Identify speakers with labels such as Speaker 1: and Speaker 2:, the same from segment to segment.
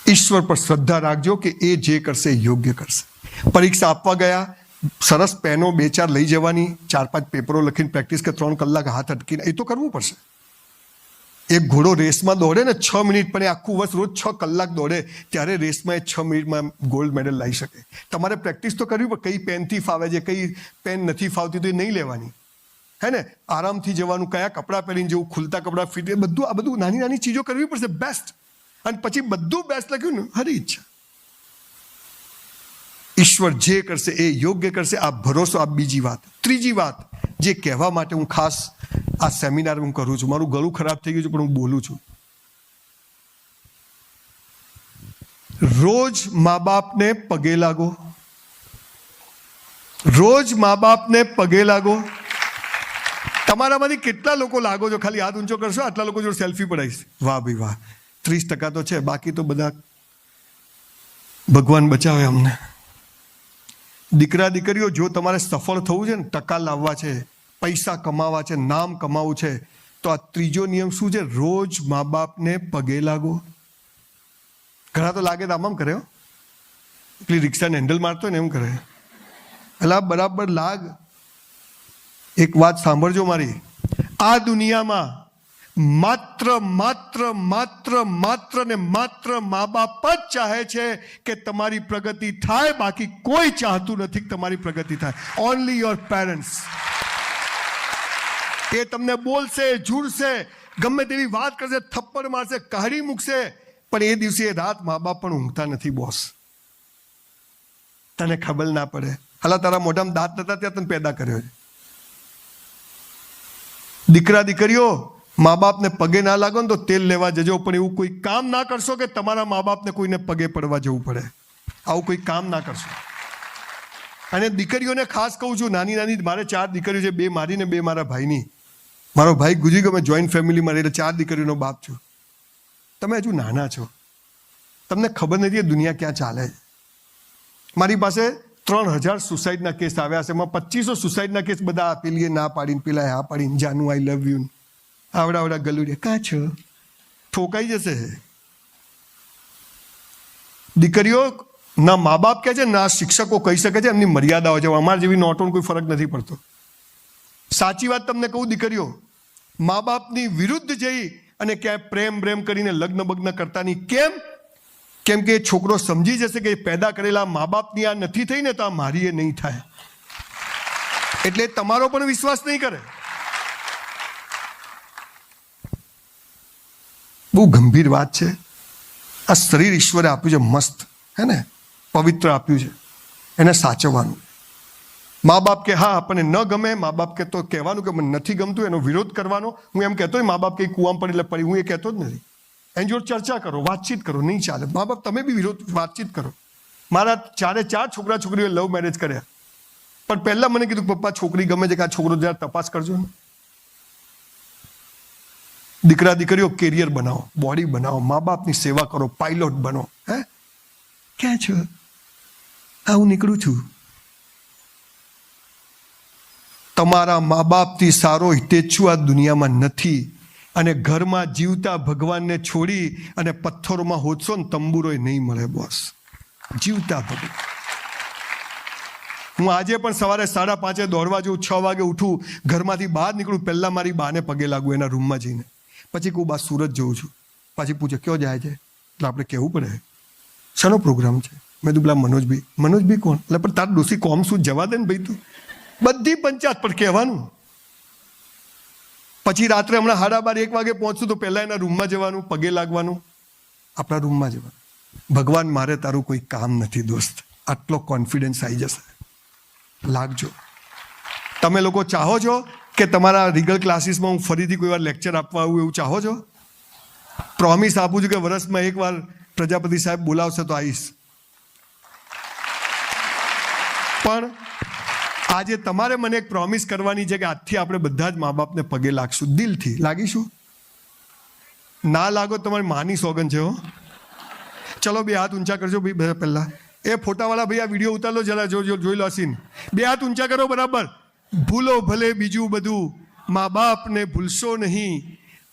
Speaker 1: ઈશ્વર પર શ્રદ્ધા રાખજો કે એ જે કરશે એ યોગ્ય કરશે. પરીક્ષા આપવા ગયા, સરસ પેનો 2-4 લઈ જવાની, 4-5 પેપરો લખીને પ્રેક્ટિસ કે 3 કલાક હાથ અટકીને, એ તો કરવું પડશે. એક ઘોડો રેસમાં દોડે ને 6 મિનિટ, પણ એ આખું વર્ષ રોજ 6 કલાક દોડે, ત્યારે રેસમાં એ 6 મિનિટમાં ગોલ્ડ મેડલ લાવી શકે. તમારે પ્રેક્ટિસ તો કરવી પડે. કઈ પેનથી ફાવે છે, કઈ પેન નથી ફાવતી તો એ નહીં લેવાની, હે ને. આરામથી જવાનું, કયા કપડાં પહેરીને જવું, ખુલતા કપડાં ફિટ, એ બધું, આ બધું નાની નાની ચીજો કરવી પડશે, બેસ્ટ. અને પછી બધું બેસ્ટ લખ્યું ને, હરી ઈચ્છા. ઈશ્વર જે કરશે એ યોગ્ય કરશે, આ ભરોસો. આ બીજી વાત. ત્રીજી વાત જે કહેવા માટે હું ખાસ આ સેમિનાર હું કરું છું, મારું ગળું ખરાબ થઈ ગયું છે પણ હું બોલું છું. રોજ મા બાપને પગે લાગો, રોજ મા બાપને પગે લાગો. તમારામાંથી કેટલા લોકો લાગો છો? ખાલી હાથ ઊંચો કરશો, આટલા લોકો જોડે સેલ્ફી પડાવીશ. વાહ ભાઈ વાહ, 30% તો છે, બાકી તો બધા ભગવાન બચાવે અમને. દીકરા દીકરીઓ, જો તમારે સફળ થવું છે ને, ટકા લાવવા છે, પૈસા કમાવા છે, નામ કમાવું છે, તો આ ત્રીજો નિયમ શું છે? રોજ મા બાપને પગે લાગો. ઘણા તો લાગે તો આમ કરે, પેલી રિક્ષાને હેન્ડલ મારતો ને એમ કરે. એટલે બરાબર લાગ. એક વાત સાંભળજો મારી, આ દુનિયામાં માત્ર માત્ર માત્ર માત્ર ને માત્ર મા બાપ જ ચાહે છે કે તમારી પ્રગતિ થાય, બાકી કોઈ ચાહતું નથી કે તમારી પ્રગતિ થાય. Only your parents. એ તમને બોલશે, ઝૂડશે, ગમે તેવી વાત કરશે, થપ્પડ મારશે, કાઢી મૂકશે, પણ એ દિવસે રાત મા બાપ પણ ઊંઘતા નથી બોસ. તને ખબર ના પડે, હલા તારા મોઢામાં દાંત નતા ત્યાં તને પેદા કર્યો છે. દીકરા દીકરીઓ, મા બાપને પગે ના લાગો ને તો તેલ લેવા જજો, પણ એવું કોઈ કામ ના કરશો કે તમારા મા બાપને કોઈને પગે પડવા જવું પડે. આવું કોઈ કામ ના કરશો. અને દીકરીઓને ખાસ કહું છું, નાની નાની, મારે 4 દીકરીઓ છે, 2 મારી ને 2 મારા ભાઈની. મારો ભાઈ ગુજરી ગયો, મેં જોઈન્ટ ફેમિલીમાં એટલે 4 દીકરીઓનો બાપ છું. તમે હજુ નાના છો, તમને ખબર નથી એ દુનિયા ક્યાં ચાલે. મારી પાસે 3000 સુસાઇડના કેસ આવ્યા છે, એમાં 2500 સુસાઇડના કેસ બધા આપેલી ના પાડીને, પેલા હા પાડીને, જાનું આઈ લવ યુ, આવડા ગલુડિયા, કાં છો, ઠોકાઈ જશે. દીકરીઓ ના મા બાપ કહે છે, ના શિક્ષકો કહી શકે છે, એમની મર્યાદાઓ છે. અમારા જેવી નોટોનો કોઈ ફરક નથી પડતો. સાચી વાત તમને કહું, દીકરીઓ મા બાપની વિરુદ્ધ જઈ અને ક્યાંય પ્રેમ કરીને લગ્ન બગ્ન કરતા નહીં. કેમ કે છોકરો સમજી જશે કે પેદા કરેલા મા બાપની આ નથી થઈ ને, તો આ મારી એ નહીં થાય. એટલે તમારો પણ વિશ્વાસ નહીં કરે. બહુ ગંભીર વાત છે. આ શરીર ઈશ્વરે આપ્યું છે, મસ્ત, હે ને, પવિત્ર આપ્યું છે, એને સાચવવાનું. મા બાપ કે હા આપણને ન ગમે, મા બાપ કે તો કહેવાનું કે મને નથી ગમતું, એનો વિરોધ કરવાનો. હું એમ કહેતો મા બાપ કંઈ કૂવામાં પડી એટલે પડી, હું એ કહેતો જ નથી. એની જોડે ચર્ચા કરો, વાતચીત કરો, નહીં ચાલે. મા બાપ તમે બી વિરોધ વાતચીત કરો. મારા 4 છોકરા છોકરીઓ લવ મેરેજ કર્યા, પણ પહેલા મને કીધું પપ્પા છોકરી ગમે છે કે આ છોકરો જરા તપાસ કરજો ને. દીકરા દીકરીઓ કેરિયર બનાવો, બોડી બનાવો, મા બાપની સેવા કરો, પાયલોટ બનો. હે ક્યાં છો? હું નીકળું છું. તમારા મા બાપથી સારો હિતેચ્છુ આ દુનિયામાં નથી. અને ઘરમાં જીવતા ભગવાનને છોડી અને પથ્થરોમાં હોદશો ને તંબુરોય નહીં મળે બોસ. જીવતા ભગવાન. હું આજે પણ સવારે 5:30 દોડવા જઉં, 6 વાગે ઉઠું, ઘરમાંથી બહાર નીકળું, પહેલા મારી બાને પગે લાગુ એના રૂમમાં જઈને. પછી કહું બા સુરત જઉં છું. પછી પૂછે ક્યાં જાય છે? એટલે આપણે કહેવું પડે શાનો પ્રોગ્રામ છે. મેં કીધું પેલા મનોજભાઈ કોણ? એટલે પણ તાર ડોસી કોમ શું જવા દે ને ભાઈ, તું બધી પંચાયત પર કહેવાનું. પછી રાત્રે હમણાં 12:30 1 વાગે પહોંચશું તો પહેલા એના રૂમમાં જવાનું, પગે લાગવાનું, આપણા રૂમમાં જવાનું. ભગવાન મારે તારું કોઈ કામ નથી દોસ્ત. આટલો કોન્ફિડન્સ આવી જશે, લાગજો. તમે લોકો ચાહો છો કે તમારા રીગલ ક્લાસીસમાં હું ફરીથી કોઈ વાર લેક્ચર આપવા આવું, એવું ચાહો છો? પ્રોમિસ આપું છું કે વર્ષમાં 1 વાર પ્રજાપતિ સાહેબ બોલાવશે તો આવીશ. પણ આજે તમારે મને એક પ્રોમિસ કરવાની છે કે આજથી આપણે બધા જ મા બાપને પગે લાગશું, દિલથી લાગીશું. ના લાગો તમારી માની સોગન છે હો. ચલો 2 હાથ ઊંચા કરજો ભાઈ. પહેલા એ ફોટાવાળા ભાઈ આ વિડીયો ઉતાર લો જરા, જોઈ લો સીન. 2 હાથ ઊંચા કરો બરાબર. ભૂલો ભલે બીજું બધું, મા બાપને ભૂલશો નહીં.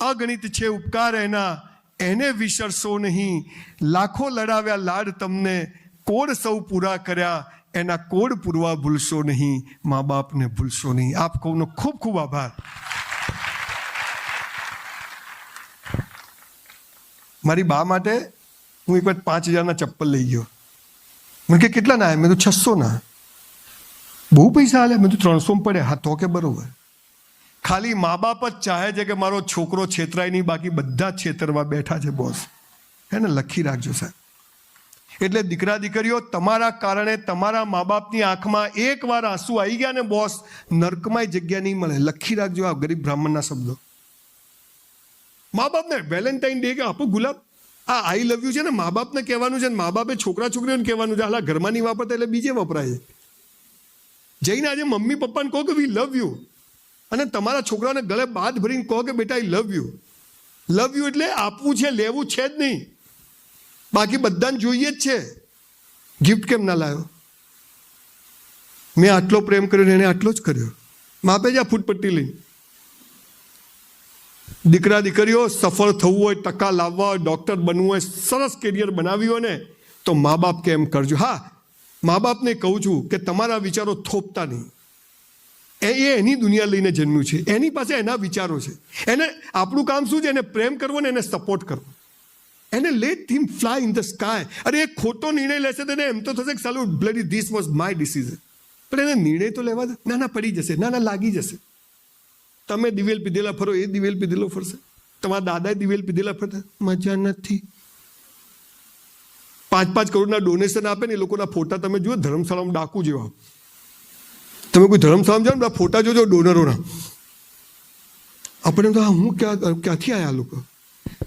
Speaker 1: અગણિત છે ઉપકાર એના, એને વિસરશો નહીં. લાખો લડાવ્યા લાડ તમને, કોડ સૌ પૂરા કર્યા, એના કોડ પૂરવા ભૂલશો નહીં. મા બાપને ભૂલશો નહીં. આપ સૌનો ખૂબ ખૂબ આભાર. મારી બા માટે હું એક વાર 5,000ના ચપ્પલ લઈ ગયો. મને કે કેટલા ના? મેં તો 600 ના. બહુ પૈસા હાલે? મેં તો 300 પડ્યા. હા તો કે બરોબર. ખાલી મા બાપ જ ચાહે છે કે મારો છોકરો છેતરાય નહીં, બાકી બધા જ છેતરવા બેઠા છે બોસ. હે ને? લખી રાખજો સાહેબ. એટલે દીકરા દીકરીઓ, તમારા કારણે તમારા મા બાપની આંખમાં એકવાર આંસુ આવી ગયા ને બોસ, નર્કમાં જગ્યા નહીં મળે. લખી રાખજો આ ગરીબ બ્રાહ્મણના શબ્દો. મા બાપને વેલેન્ટાઇન ડે કે આપો ગુલાબ, આ આઈ લવ યુ છે ને મા બાપને કહેવાનું છે, ને મા બાપે છોકરા છોકરીઓને કહેવાનું છે. હાલા ઘરમાં નહીં વાપરતા એટલે બીજે વપરાય. જઈને આજે મમ્મી પપ્પાને કહો કે વી લવ યુ, અને તમારા છોકરાઓને ગળે બાદ ભરીને કહો કે બેટા આઈ લવ યુ. લવ યુ એટલે આપવું છે, લેવું છે જ નહીં. બાકી બધાને જોઈએ જ છે. ગિફ્ટ કેમ ના લાવ્યો? મેં આટલો પ્રેમ કર્યો ને એને આટલો જ કર્યો. માપે જ આ ફૂટપટ્ટી લઈને. દીકરા દીકરીઓ, સફળ થવું હોય, ટકા લાવવા હોય, ડૉક્ટર બનવું હોય, સરસ કેરિયર બનાવ્યું હોય ને, તો મા બાપ કેમ કરજો. હા, મા બાપને કહું છું કે તમારા વિચારો થોપતા નહીં. એ એની દુનિયા લઈને જન્મ્યું છે, એની પાસે એના વિચારો છે. એને આપણું કામ શું છે? એને પ્રેમ કરવો ને એને સપોર્ટ કરવો. એને late him fly in the sky. અરે એ ખોટો નિર્ણય લેશે તો એમ તો થશે કે સાલું bloody this was my decision. પણ એને નિર્ણય તો લેવા દે. ના ના, પડી જશે. ના ના, લાગી જશે. તમે દિવેલ પીધેલા ફરો, એ દિવેલ પીધેલો ફરશે. તમારા દાદાએ દિવેલ પીધેલા ફરતા. મજા નથી. 5-5 કરોડના ડોનેશન આપે ને એ લોકોના ફોટા તમે જુઓ, ધર્મશાળામાં ડાકુ જેવા. તમે કોઈ ધર્મશાળામાં જાઓ ને, ફોટા જોજો ડોનરોના. આપણે તો હું ક્યાંથી આવ્યા લોકો?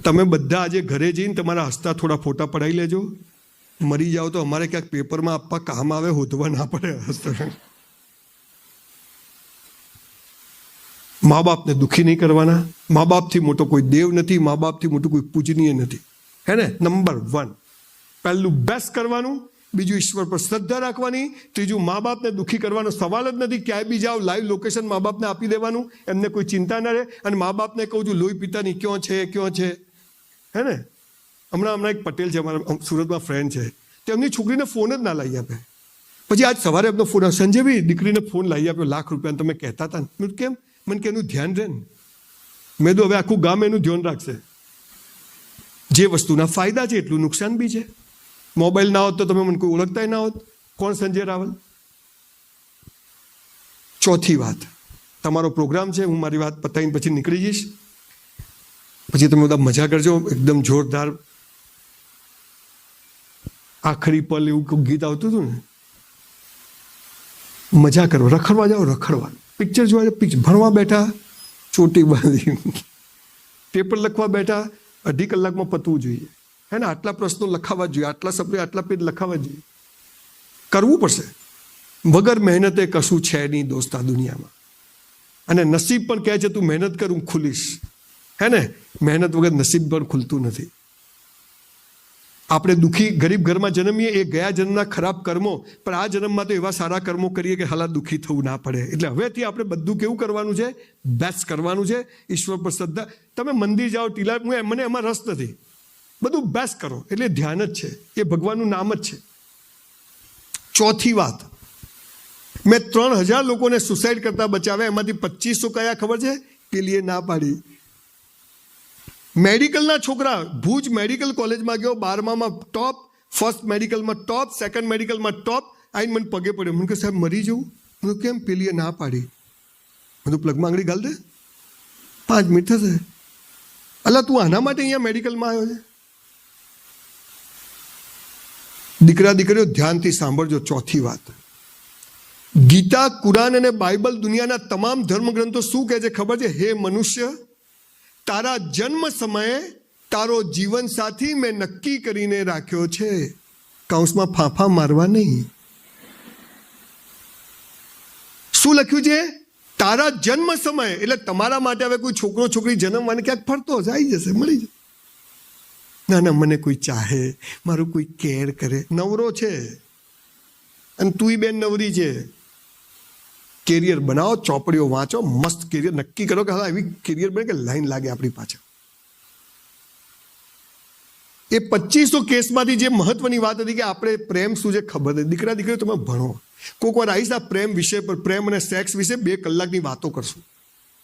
Speaker 1: તમે બધા આજે ઘરે જઈને તમારા હસતા થોડા ફોટા પડાવી લેજો. મરી જાઓ તો અમારે ક્યાંક પેપરમાં આપવા કામ આવે, હોધવા ના પડે. હસતા મા બાપને દુઃખી નહીં કરવાના. મા બાપથી મોટો કોઈ દેવ નથી, મા બાપથી મોટું કોઈ પૂજનીય નથી. હે ને? નંબર 1 પહેલું બેસ્ટ કરવાનું, બીજું ઈશ્વર પર શ્રદ્ધા રાખવાની, ત્રીજું મા બાપને દુઃખી કરવાનો સવાલ જ નથી. ક્યાંય બી જાઓ, લાઈવ લોકેશન મા બાપને આપી દેવાનું, એમને કોઈ ચિંતા ના રહે. અને મા બાપને કહું છું, લોહી પિતાની ક્યાં છે. હે ને? હમણાં એક પટેલ છે, અમારા સુરતમાં ફ્રેન્ડ છે, તો એમની છોકરીને ફોન જ ના લાવી આપે. પછી આજ સવારે એમનો ફોન, સંજયભાઈ દીકરીને ફોન લાવી આપ્યો ₹1,00,000 તમે કહેતા હતા ને. કેમ? મને કે એનું ધ્યાન રહે ને. મેં તો હવે આખું ગામ એનું ધ્યાન રાખશે. જે વસ્તુના ફાયદા છે એટલું નુકસાન બી છે. મોબાઈલ ના હોત તો તમે મને કોઈ ઓળખતા ના હોત. કોણ સંજય રાવલ? ચોથી વાત, તમારો પ્રોગ્રામ છે, હું મારી વાત પતાવીને પછી નીકળી જઈશ. પછી તમે બધા મજા કરજો. એકદમ જોરદાર આખરી પલ એવું ગીત આવતું હતું ને. મજા કરો, રખડવા જાઓ, રખડવા, પિક્ચર જોવા જાઓ, પિક્ચર, ભણવા બેઠા, ચોટી બાંધી, પેપર લખવા બેઠા, 2.5 કલાકમાં પતવું જોઈએ. હે ને? આટલા પ્રશ્નો લખાવા જોઈએ, આટલા શબ્દો, આટલા પેજ લખાવા જોઈએ. કરવું પડશે. વગર મહેનતે કશું છે નહીં દોસ્ત આ દુનિયામાં. અને નસીબ પણ કહે છે તું મહેનત કર, હું ખુલીશ. હે ને? મહેનત વગર નસીબ પણ ખુલતું નથી. આપણે દુઃખી ગરીબ ઘરમાં જન્મીએ, એ ગયા જન્મના ખરાબ કર્મો, પણ આ જન્મમાં તો એવા સારા કર્મો કરીએ કે હાલા દુઃખી થવું ના પડે. એટલે હવેથી આપણે બધું કેવું કરવાનું છે? બેસ્ટ કરવાનું છે. ઈશ્વર પર શ્રદ્ધા. તમે મંદિર જાઓ, ટીલા, મને એમાં રસ નથી. બધું બેસ્ટ કરો. એટલે ધ્યાન જ છે, એ ભગવાનનું નામ જ છે. ચોથી વાત, મેં 3,000 લોકોને સુસાઇડ કરતા બચાવ્યા. એમાંથી 2500 કયા ખબર છે? પેલીએ ના પાડી. મેડિકલના છોકરા, ભુજ મેડિકલ કોલેજમાં ગયો, 12મામાં ટોપ, ફર્સ્ટ મેડિકલમાં ટોપ, સેકન્ડ મેડિકલમાં ટોપ. આઈને મને પગે પડ્યો. મને કહે સાહેબ મરી જવું. મને કેમ? પેલીએ ના પાડી. બધું પ્લગમાં આંગળી ગાલ દે, 5 મિનિટ થશે. અલા તું આના માટે અહીંયા મેડિકલમાં આવ્યો છે? દીકરા દીકરીઓ ધ્યાનથી સાંભળજો. ચોથી વાત, ગીતા, કુરાન અને બાઇબલ દુનિયાના તમામ ધર્મગ્રંથો શું કહે છે ખબર છે? હે મનુષ્ય, તારા જન્મ સમયે તારો જીવન સાથી મેં નક્કી કરીને રાખ્યો છે. કૌંસમાં ફાંફા મારવા નહીં. શું લખ્યું છે? તારા જન્મ સમયે. એટલે તમારા માટે હવે કોઈ છોકરો છોકરી જન્મવાને ક્યાંક ફરતો હશે, આવી જશે, મળી જશે. ના ના, મને કોઈ ચાહે, મારું કોઈ કેર કરે. નવરો છે અને તુંય બેન નવરી છે. કેરિયર બનાવો, ચોપડીઓ વાંચો, મસ્ત કેરિયર નક્કી કરો કે હા એવી કેરિયર બને કે લાઈન લાગે આપણી પાછળ. એ 2500 કેસમાંથી જે મહત્વની વાત હતી કે આપણે પ્રેમ શું છે ખબર નથી. દીકરા દીકરીઓ તમે ભણો, કોઈક વાર આવીશ આ પ્રેમ વિષય પર, પ્રેમ અને સેક્સ વિશે 2 કલાકની વાતો કરશું,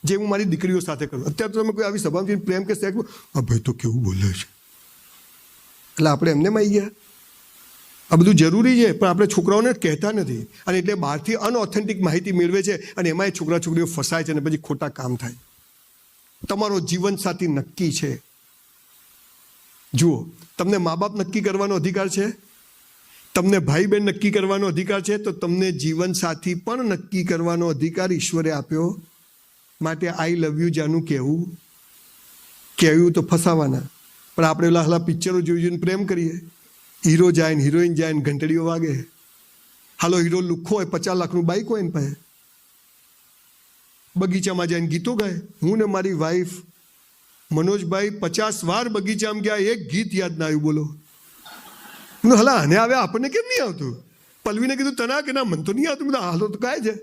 Speaker 1: જે હું મારી દીકરીઓ સાથે કરું. અત્યારે તો તમે કોઈ આવી સભામાં પ્રેમ કે સેક્સ, આ ભાઈ તો કેવું બોલે છે, એટલે આપણે એમને આવી ગયા. આ બધું જરૂરી છે, પણ આપણે છોકરાઓને કહેતા નથી, અને એટલે બહારથી અનઓથેન્ટિક માહિતી મેળવે છે, અને એમાં છોકરા છોકરીઓ ફસાય છે અને પછી ખોટા કામ થાય. તમારો જીવનસાથી નક્કી છે. જુઓ, તમને મા બાપ નક્કી કરવાનો અધિકાર છે, તમને ભાઈ બહેન નક્કી કરવાનો અધિકાર છે, તો તમને જીવનસાથી પણ નક્કી કરવાનો અધિકાર ઈશ્વરે આપ્યો. માટે આઈ લવ યુ જાનું કહેવું તો ફસાવાના, પણ આપણે ઓલા હલા પિક્ચરો જોઈને પ્રેમ કરીએ. હીરો જાય ને હિરોઈન જાય ને ઘંટડીઓ વાગે. હાલો હીરો લુખ્ખો હોય, 50 લાખનું બાઈક હોય ને પાસે, બગીચામાં જઈને ગીતો ગાય. હું ને મારી વાઈફ મનોજભાઈ 50 વાર બગીચામાં ગયા, એક ગીત યાદ ના આવ્યું. બોલો, હલા આને આવે, આપણને કેમ નહીં આવતું? પલ્વીને કીધું તના કે ના, મન તો નહીં આવતું. બધા હાલો તો ગાય છે,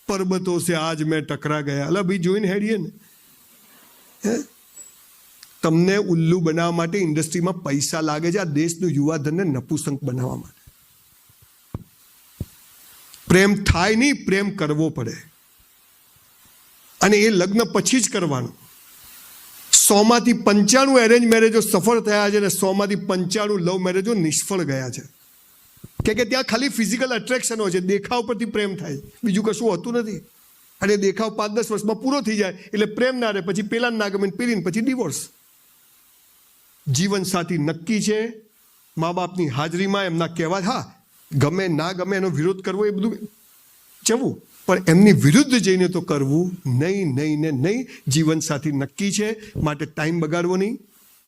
Speaker 1: પર્વતો સે આજ મેં ટકરા ગયા. અલા ભાઈ જોઈને હેડીએ ને. તમને ઉલ્લુ બનાવવા માટે ઇન્ડસ્ટ્રીમાં પૈસા લાગે છે, આ દેશનું યુવાધનને નપુસંક બનાવવા માટે. પ્રેમ થાય નહીં, પ્રેમ કરવો પડે, અને એ લગ્ન પછી જ કરવાનું. 100માંથી 95 એરેન્જ મેરેજો સફળ થયા છે, અને 100માંથી 95 લવ મેરેજો નિષ્ફળ ગયા છે. કે ત્યાં ખાલી ફિઝિકલ એટ્રેક્શન હોય છે, દેખાવ પરથી પ્રેમ થાય, બીજું કશું હોતું નથી. અને દેખાવ 5-10 વર્ષમાં પૂરો થઈ જાય એટલે પ્રેમ ના રહે, પછી પેલા ના ગમે, પેલી પછી ડિવોર્સ. જીવનસાથી નક્કી છે, મા બાપની હાજરીમાં એમના કહેવા, હા ગમે ના ગમે એનો વિરોધ કરવો એ બધું જવું, પણ એમની વિરુદ્ધ જઈને તો કરવું નહીં, નહીં ને નહીં. જીવનસાથી નક્કી છે, માટે ટાઈમ બગાડવો નહીં.